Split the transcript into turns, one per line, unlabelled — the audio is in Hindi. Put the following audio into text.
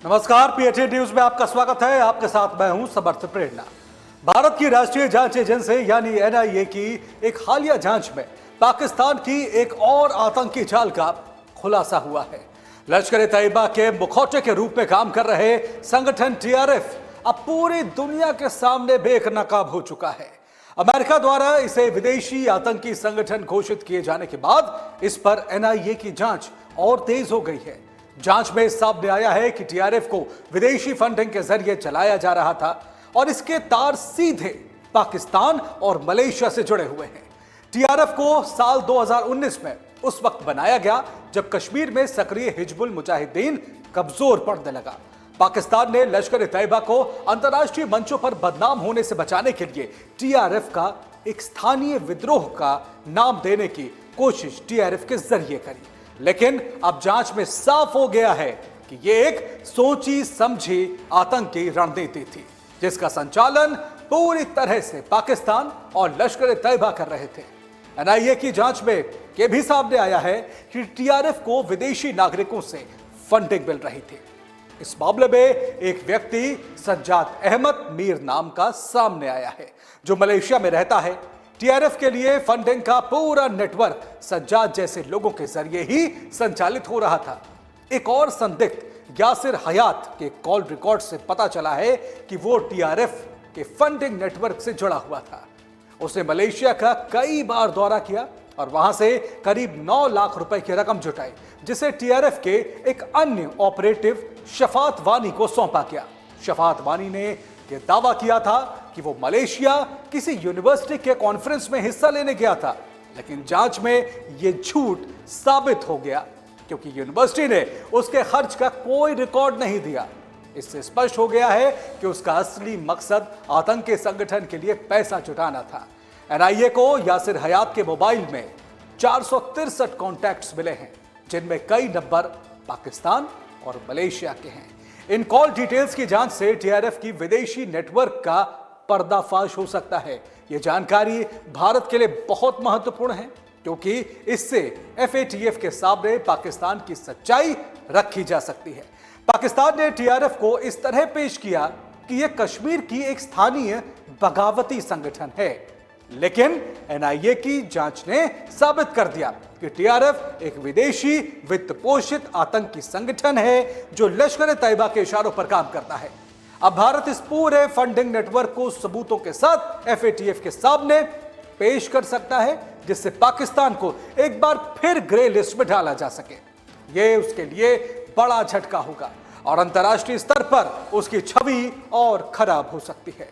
नमस्कार, पीएचडी न्यूज में आपका स्वागत है। आपके साथ मैं हूं समर्थ प्रेरणा। भारत की राष्ट्रीय जांच एजेंसी यानी एनआईए की एक हालिया जांच में पाकिस्तान की एक और आतंकी जाल का खुलासा हुआ है। लश्कर ए तैयबा के मुखौटे के रूप में काम कर रहे संगठन टीआरएफ अब पूरी दुनिया के सामने बेनकाब हो चुका है। अमेरिका द्वारा इसे विदेशी आतंकी संगठन घोषित किए जाने के बाद इस पर एनआईए की जांच और तेज हो गई है। जांच में सामने आया है कि टीआरएफ को विदेशी फंडिंग के जरिए चलाया जा रहा था और इसके तार सीधे पाकिस्तान और मलेशिया से जुड़े हुए हैं। टीआरएफ को साल 2019 में उस वक्त बनाया गया जब कश्मीर में सक्रिय हिजबुल मुजाहिदीन कमजोर पड़ने लगा। पाकिस्तान ने लश्कर ए तैयबा को अंतर्राष्ट्रीय मंचों पर बदनाम होने से बचाने के लिए टीआरएफ का एक स्थानीय विद्रोह का नाम देने की कोशिश टीआरएफ के जरिए करी, लेकिन अब जांच में साफ हो गया है कि यह एक सोची समझी आतंकी रणनीति थी जिसका संचालन पूरी तरह से पाकिस्तान और लश्कर ए तैयबा कर रहे थे। एनआईए की जांच में यह भी सामने आया है कि टीआरएफ को विदेशी नागरिकों से फंडिंग मिल रही थी। इस मामले में एक व्यक्ति सज्जाद अहमद मीर नाम का सामने आया है जो मलेशिया में रहता है। टीआरएफ के लिए फंडिंग का पूरा नेटवर्क सज्जाद जैसे लोगों के जरिए ही संचालित हो रहा था। एक और संदिग्ध यासिर हयात के कॉल रिकॉर्ड से पता चला है कि वो टीआरएफ के फंडिंग नेटवर्क से जुड़ा हुआ था। उसने मलेशिया का कई बार दौरा किया और वहां से करीब 9 लाख रुपए की रकम जुटाई, जिसे टीआरएफ के एक अन्य ऑपरेटिव शफात वानी को सौंपा गया। शफात वानी ने यह दावा किया था कि वो मलेशिया किसी यूनिवर्सिटी के कॉन्फ्रेंस में हिस्सा लेने गया था, लेकिन जांच में यह झूठ साबित हो गया क्योंकि यूनिवर्सिटी ने उसके खर्च का कोई रिकॉर्ड नहीं दिया। इससे स्पष्ट हो गया है कि उसका असली मकसद आतंकी संगठन के लिए पैसा जुटाना था। एनआईए को यासिर हयात के मोबाइल में 463 कॉन्टैक्ट्स मिले हैं, जिनमें कई नंबर पाकिस्तान और मलेशिया के हैं। इन कॉल डिटेल्स की जांच से टीआरएफ की विदेशी नेटवर्क का पर्दाफाश हो सकता है। यह जानकारी भारत के लिए बहुत महत्वपूर्ण है क्योंकि इससे एफएटीएफ के सामने पाकिस्तान की सच्चाई रखी जा सकती है। पाकिस्तान ने टीआरएफ को इस तरह पेश किया कि यह कश्मीर की एक स्थानीय बगावती संगठन है, लेकिन एनआईए की जांच ने साबित कर दिया कि टीआरएफ एक विदेशी वित्त पोषित आतंकी संगठन है जो लश्कर ए तैयबा के इशारों पर काम करता है। अब भारत इस पूरे फंडिंग नेटवर्क को सबूतों के साथ एफएटीएफ के सामने पेश कर सकता है, जिससे पाकिस्तान को एक बार फिर ग्रे लिस्ट में डाला जा सके। यह उसके लिए बड़ा झटका होगा और अंतर्राष्ट्रीय स्तर पर उसकी छवि और खराब हो सकती है।